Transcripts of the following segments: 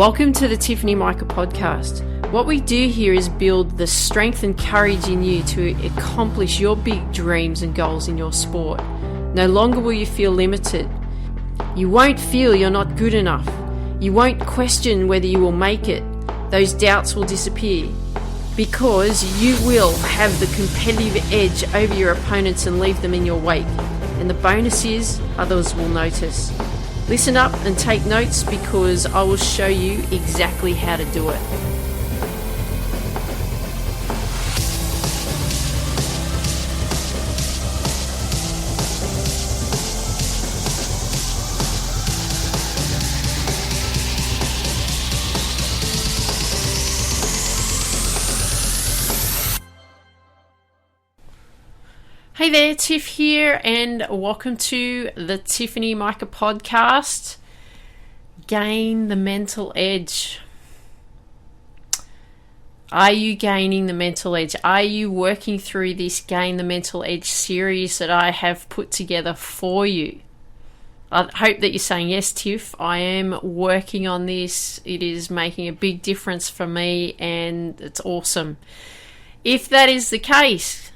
Welcome to the Tiffany Micah podcast. What we do here is build the strength and courage in you to accomplish your big dreams and goals in your sport. No longer will you feel limited. You won't feel you're not good enough. You won't question whether you will make it. Those doubts will disappear because you will have the competitive edge over your opponents and leave them in your wake. And the bonus is others will notice. Listen up and take notes because I will show you exactly how to do it. Hey there, Tiff here, and welcome to the Tiffany Micah podcast. Gain the mental edge. Are you gaining the mental edge? Are you working through this Gain the Mental Edge series that I have put together for you? I hope that you're saying, yes, Tiff, I am working on this. It is making a big difference for me, and it's awesome. If that is the case,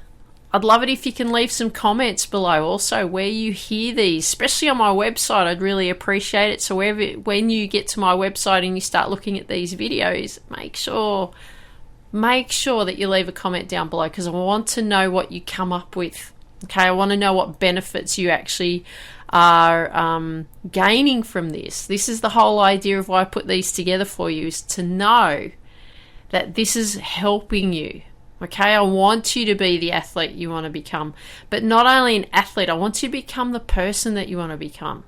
I'd love it if you can leave some comments below also where you hear these, especially on my website. I'd really appreciate it. So when you get to my website and you start looking at these videos, make sure that you leave a comment down below because I want to know what you come up with. Okay, I want to know what benefits you actually are gaining from this. This is the whole idea of why I put these together for you, is to know that this is helping you. Okay, I want you to be the athlete you want to become. But not only an athlete, I want you to become the person that you want to become.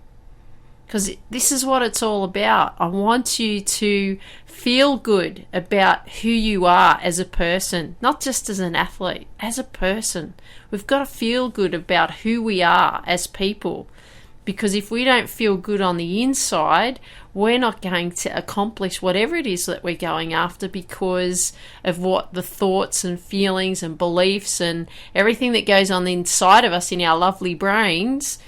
Because this is what it's all about. I want you to feel good about who you are as a person, not just as an athlete, as a person. We've got to feel good about who we are as people. Because if we don't feel good on the inside, we're not going to accomplish whatever it is that we're going after because of what the thoughts and feelings and beliefs and everything that goes on inside of us in our lovely brains.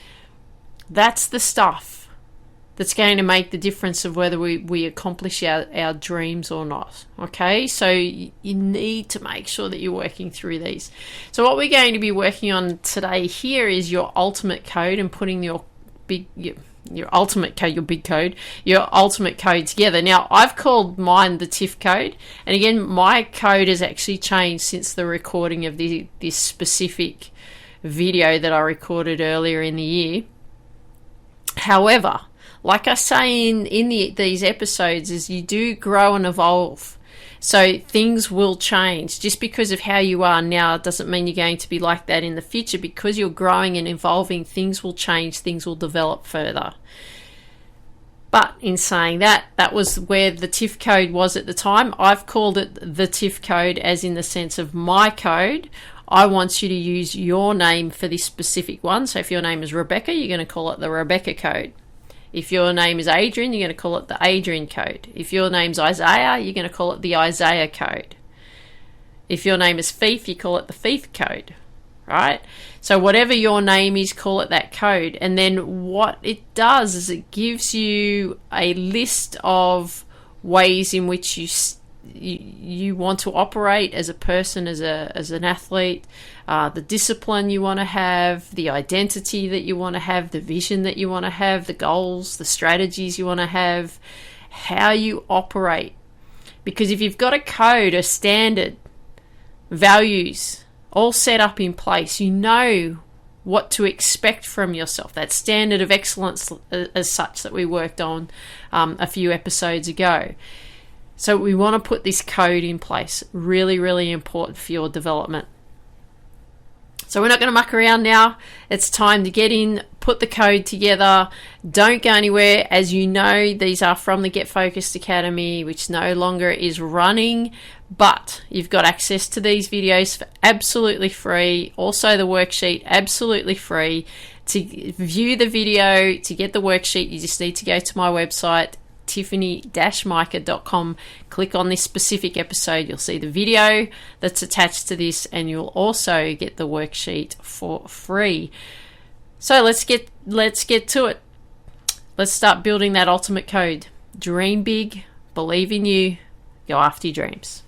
That's the stuff that's going to make the difference of whether we accomplish our dreams or not. Okay, so you need to make sure that you're working through these. So what we're going to be working on today here is your ultimate code and putting your ultimate code together. Now, I've called mine the TIFF code, and again, my code has actually changed since the recording of this specific video that I recorded earlier in the year. However, like I say in these episodes, is you do grow and evolve. So things will change. Just because of how you are now doesn't mean you're going to be like that in the future. Because you're growing and evolving, things will change, things will develop further. But in saying that, that was where the TIFF code was at the time. I've called it the TIFF code as in the sense of my code. I want you to use your name for this specific one. So if your name is Rebecca, you're going to call it the Rebecca code. If your name is Adrian, you're going to call it the Adrian code. If your name's Isaiah, you're going to call it the Isaiah code. If your name is Fief, you call it the Fief code, right? So whatever your name is, call it that code. And then what it does is it gives you a list of ways in which you want to operate as a person, as an athlete, the discipline you want to have, the identity that you want to have, the vision that you want to have, the goals, the strategies you want to have, how you operate. Because if you've got a code, a standard, values all set up in place, you know what to expect from yourself. That standard of excellence as such that we worked on a few episodes ago. So we want to put this code in place. Really, really important for your development. So we're not going to muck around now. It's time to get in, put the code together. Don't go anywhere. As you know, these are from the Get Focused Academy, which no longer is running, but you've got access to these videos for absolutely free. Also the worksheet, absolutely free. To view the video, to get the worksheet, you just need to go to my website, tiffany-micah.com. Click on this specific episode. You'll see the video that's attached to this, and you'll also get the worksheet for free. So let's get to it. Let's start building that ultimate code. Dream big, Believe in you. Go after your dreams.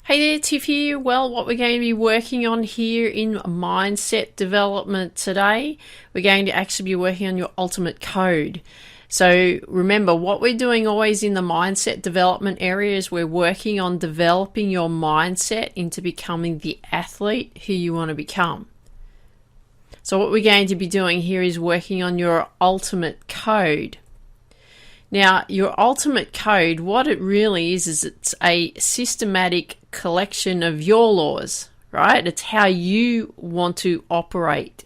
Hey there, Tiff here. Well, what we're going to be working on here in mindset development today, we're going to actually be working on your ultimate code. So remember, what we're doing always in the mindset development area is we're working on developing your mindset into becoming the athlete who you want to become. So what we're going to be doing here is working on your ultimate code. Now, your ultimate code, what it really is it's a systematic collection of your laws, right? It's how you want to operate.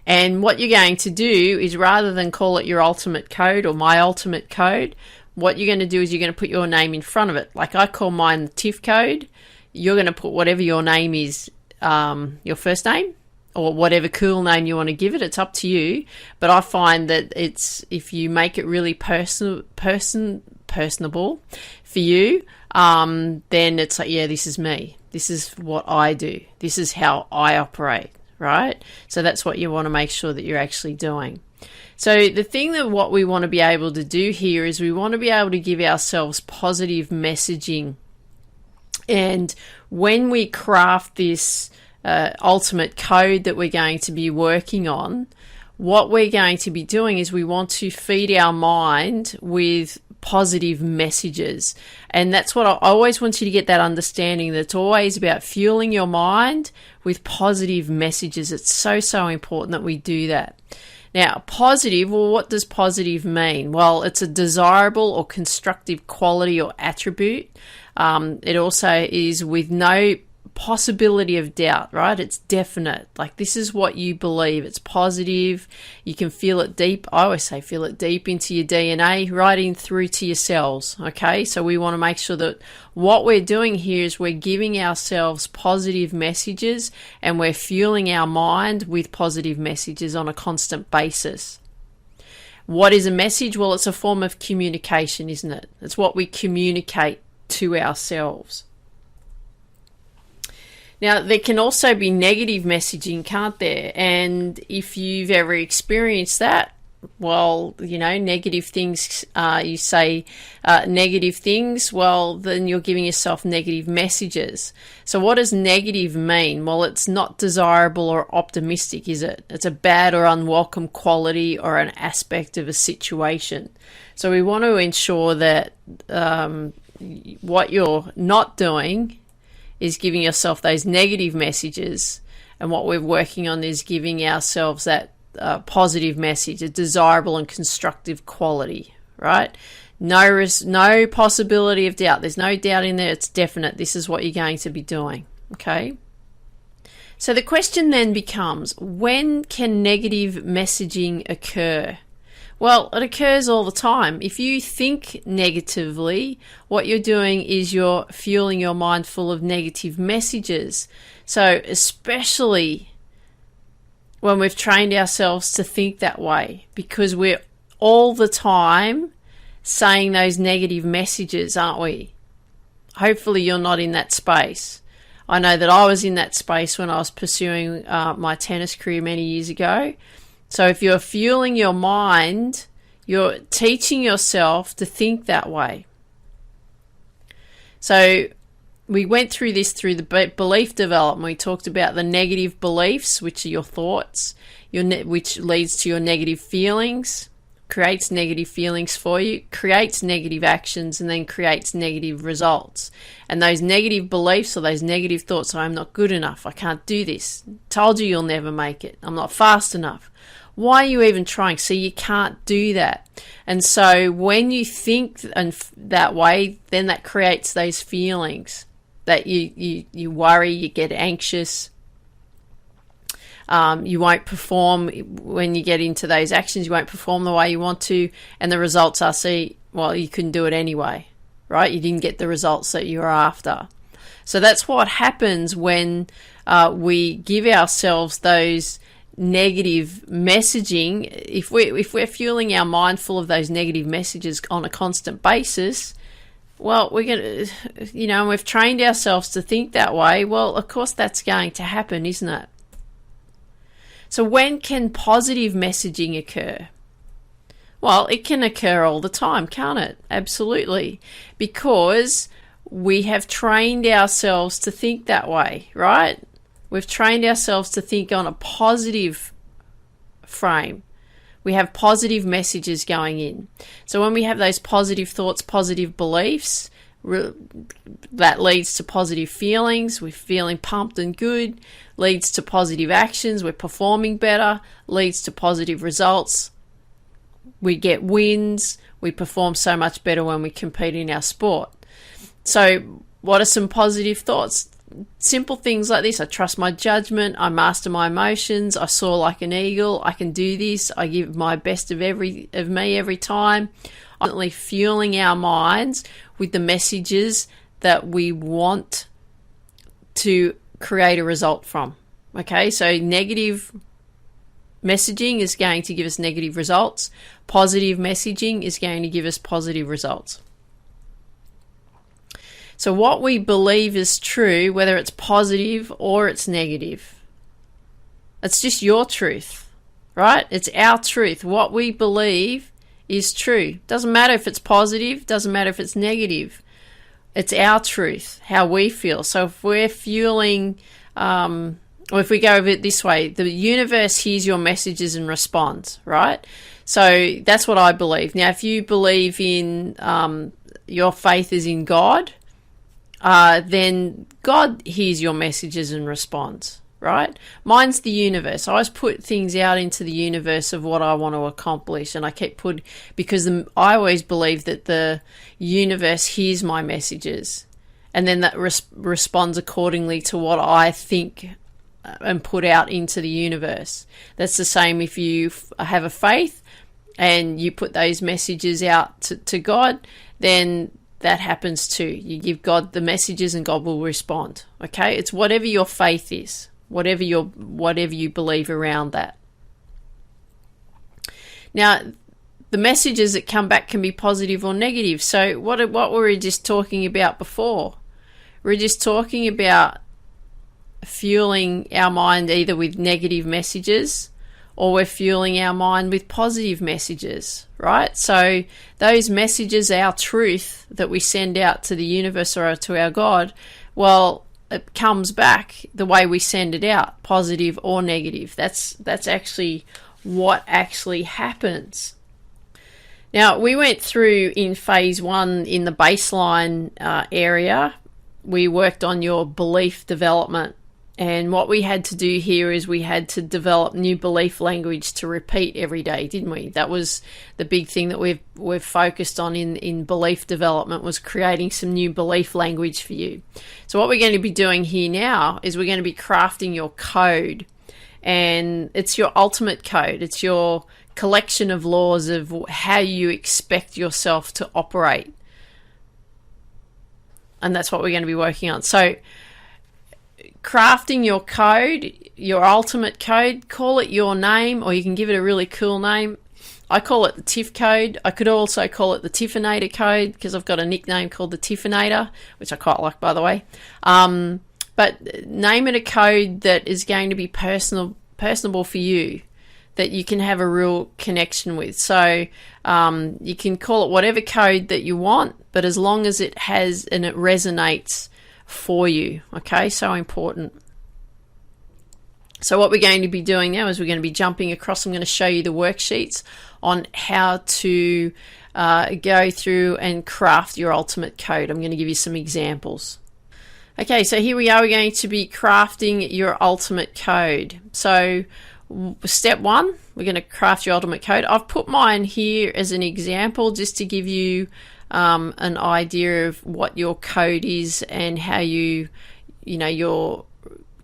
And what you're going to do is, rather than call it your ultimate code or my ultimate code, what you're going to do is you're going to put your name in front of it. Like I call mine the TIFF code. You're going to put whatever your name is, your first name, or whatever cool name you want to give it. It's up to you. But I find that if you make it really personable for you, then it's like, yeah, this is me. This is what I do. This is how I operate, right? So that's what you want to make sure that you're actually doing. So the thing that what we want to be able to do here is we want to be able to give ourselves positive messaging. And when we craft this ultimate code that we're going to be working on, what we're going to be doing is we want to feed our mind with positive messages. And that's what I always want you to get, that understanding that it's always about fueling your mind with positive messages. It's so important that we do that. Now, positive, well, what does positive mean? Well, it's a desirable or constructive quality or attribute. It also is with no possibility of doubt, right? It's definite. Like, this is what you believe. It's positive. You can feel it deep. I always say feel it deep into your DNA, right in through to your cells. Okay, so we want to make sure that what we're doing here is we're giving ourselves positive messages and we're fueling our mind with positive messages on a constant basis. What is a message? Well, it's a form of communication, isn't it? It's what we communicate to ourselves. Now, there can also be negative messaging, can't there? And if you've ever experienced that, well, negative things, you say negative things, well, then you're giving yourself negative messages. So what does negative mean? Well, it's not desirable or optimistic, is it? It's a bad or unwelcome quality or an aspect of a situation. So we want to ensure that what you're not doing is giving yourself those negative messages, and what we're working on is giving ourselves that positive message, a desirable and constructive quality, right? No possibility of doubt. There's no doubt in there. It's definite. This is what you're going to be doing, okay? So the question then becomes, when can negative messaging occur? Well, it occurs all the time. If you think negatively, what you're doing is you're fueling your mind full of negative messages. So especially when we've trained ourselves to think that way, because we're all the time saying those negative messages, aren't we? Hopefully you're not in that space. I know that I was in that space when I was pursuing my tennis career many years ago. So if you're fueling your mind, you're teaching yourself to think that way. So we went through this through the belief development. We talked about the negative beliefs, which are your thoughts, which leads to your negative feelings, creates negative feelings for you, creates negative actions, and then creates negative results. And those negative beliefs or those negative thoughts, I'm not good enough, I can't do this, told you you'll never make it, I'm not fast enough. Why are you even trying? So you can't do that. And so when you think that way, then that creates those feelings that you worry, you get anxious. You won't perform when you get into those actions. You won't perform the way you want to. And the results are, you couldn't do it anyway, right? You didn't get the results that you were after. So that's what happens when we give ourselves those negative messaging. If we're fueling our mind full of those negative messages on a constant basis, well, we're going to, and we've trained ourselves to think that way. Well, of course that's going to happen, isn't it? So when can positive messaging occur? Well, it can occur all the time, can't it? Absolutely. Because we have trained ourselves to think that way, right? We've trained ourselves to think on a positive frame. We have positive messages going in. So when we have those positive thoughts, positive beliefs, that leads to positive feelings. We're feeling pumped and good, leads to positive actions. We're performing better, leads to positive results. We get wins. We perform so much better when we compete in our sport. So what are some positive thoughts? Simple things like this. I trust my judgment. I master my emotions. I soar like an eagle. I can do this. I give my best of me every time. Constantly fueling our minds with the messages that we want to create a result from. Okay, so negative messaging is going to give us negative results. Positive messaging is going to give us positive results. So what we believe is true, whether it's positive or it's negative, it's just your truth, right? It's our truth. What we believe is true. Doesn't matter if it's positive, doesn't matter if it's negative. It's our truth, how we feel. So if we're fueling, or if we go over it this way, the universe hears your messages and responds, right? So that's what I believe. Now, if you believe in, your faith is in God, then God hears your messages and responds, right? Mine's the universe. I always put things out into the universe of what I want to accomplish, and I keep because I always believe that the universe hears my messages, and then that responds accordingly to what I think and put out into the universe. That's the same if you have a faith and you put those messages out to God, then that happens too. You give God the messages and God will respond. Okay? It's whatever your faith is, whatever you believe around that. Now, the messages that come back can be positive or negative. So what were we just talking about before? We're just talking about fueling our mind either with negative messages or we're fueling our mind with positive messages, right? So those messages, our truth that we send out to the universe or to our God, well, it comes back the way we send it out, positive or negative. That's actually what actually happens. Now, we went through in phase 1 in the baseline area, we worked on your belief development. And what we had to do here is we had to develop new belief language to repeat every day, didn't we? That was the big thing that we've focused on in belief development, was creating some new belief language for you. So what we're going to be doing here now is we're going to be crafting your code. And it's your ultimate code. It's your collection of laws of how you expect yourself to operate. And that's what we're going to be working on. So crafting your code, your ultimate code, call it your name, or you can give it a really cool name. I call it the TIFF code. I could also call it the Tiffinator code because I've got a nickname called the Tiffinator, which I quite like, by the way. But name it a code that is going to be personable for you, that you can have a real connection with. So you can call it whatever code that you want, but as long as it has and it resonates for you. Okay, so important. So what we're going to be doing now is we're going to be jumping across. I'm going to show you the worksheets on how to go through and craft your ultimate code. I'm going to give you some examples. Okay, so here we are. We're going to be crafting your ultimate code. So step 1, we're going to craft your ultimate code. I've put mine here as an example just to give you an idea of what your code is and how your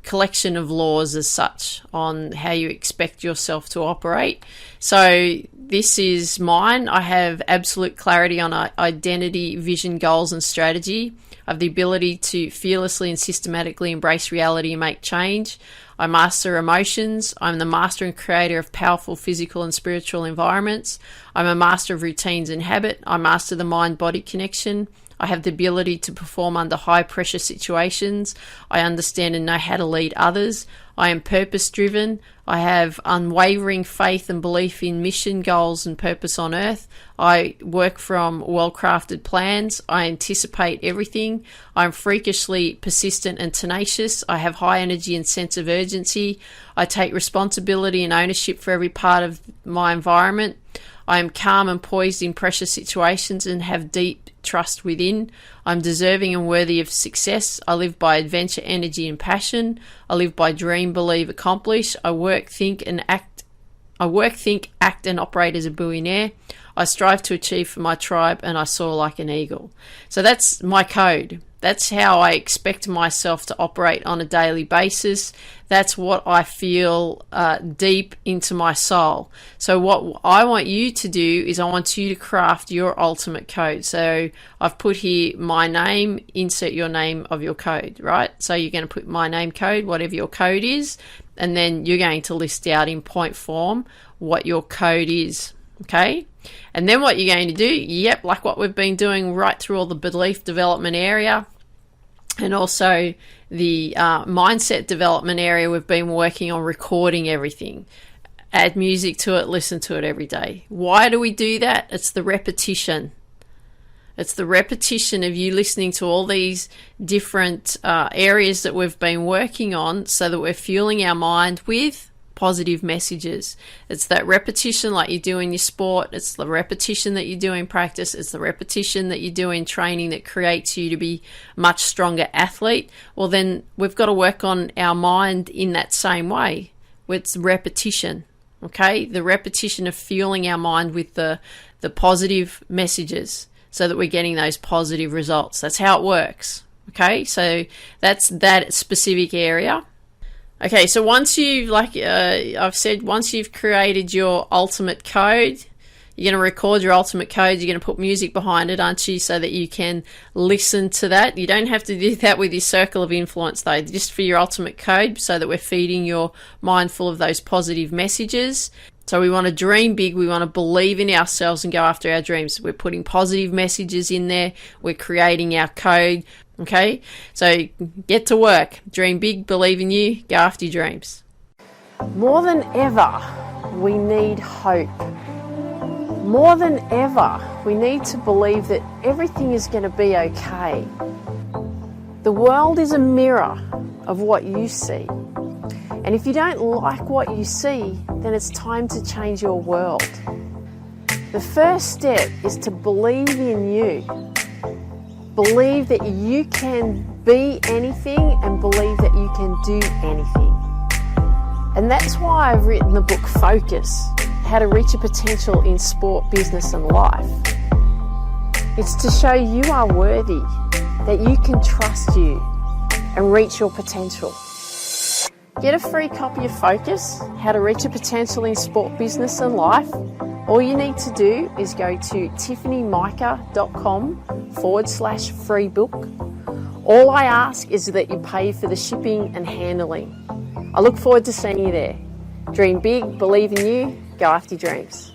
collection of laws as such on how you expect yourself to operate. So this is mine. I have absolute clarity on identity, vision, goals, and strategy. I have the ability to fearlessly and systematically embrace reality and make change. I master emotions. I'm the master and creator of powerful physical and spiritual environments. I'm a master of routines and habit. I master the mind-body connection. I have the ability to perform under high-pressure situations. I understand and know how to lead others. I am purpose-driven. I have unwavering faith and belief in mission, goals, and purpose on earth. I work from well-crafted plans. I anticipate everything. I'm freakishly persistent and tenacious. I have high energy and sense of urgency. I take responsibility and ownership for every part of my environment. I am calm and poised in pressure situations and have deep trust within. I'm deserving and worthy of success. I live by adventure, energy, and passion. I live by dream, believe, accomplish. I work, think, act, and operate as a billionaire. I strive to achieve for my tribe, and I soar like an eagle. So that's my code. That's how I expect myself to operate on a daily basis. That's what I feel deep into my soul. So what I want you to do is I want you to craft your ultimate code. So I've put here my name, insert your name of your code, right? So you're going to put my name code, whatever your code is, and then you're going to list out in point form what your code is, okay? And then what you're going to do, like what we've been doing right through all the belief development area, and also the mindset development area, we've been working on recording everything. Add music to it, listen to it every day. Why do we do that? It's the repetition. It's the repetition of you listening to all these different areas that we've been working on so that we're fueling our mind with positive messages. It's that repetition like you do in your sport. It's the repetition that you do in practice. It's the repetition that you do in training that creates you to be a much stronger athlete. Well, then we've got to work on our mind in that same way. It's repetition, okay? The repetition of fueling our mind with the positive messages so that we're getting those positive results. That's how it works, okay? So that's that specific area. Okay, so once you've, I've said, once you've created your ultimate code, you're going to record your ultimate code, you're going to put music behind it, aren't you, so that you can listen to that. You don't have to do that with your circle of influence, though, just for your ultimate code, so that we're feeding your mind full of those positive messages. So we want to dream big, we want to believe in ourselves and go after our dreams. We're putting positive messages in there, we're creating our code, okay? So get to work, dream big, believe in you, go after your dreams. More than ever, we need hope. More than ever, we need to believe that everything is going to be okay. The world is a mirror of what you see. And if you don't like what you see, then it's time to change your world. The first step is to believe in you. Believe that you can be anything and believe that you can do anything. And that's why I've written the book Focus, How to Reach Your Potential in Sport, Business and Life. It's to show you are worthy, that you can trust you and reach your potential. Get a free copy of Focus, How to Reach Your Potential in Sport, Business and Life. All you need to do is go to tiffanymica.com/free book. All I ask is that you pay for the shipping and handling. I look forward to seeing you there. Dream big, believe in you, go after your dreams.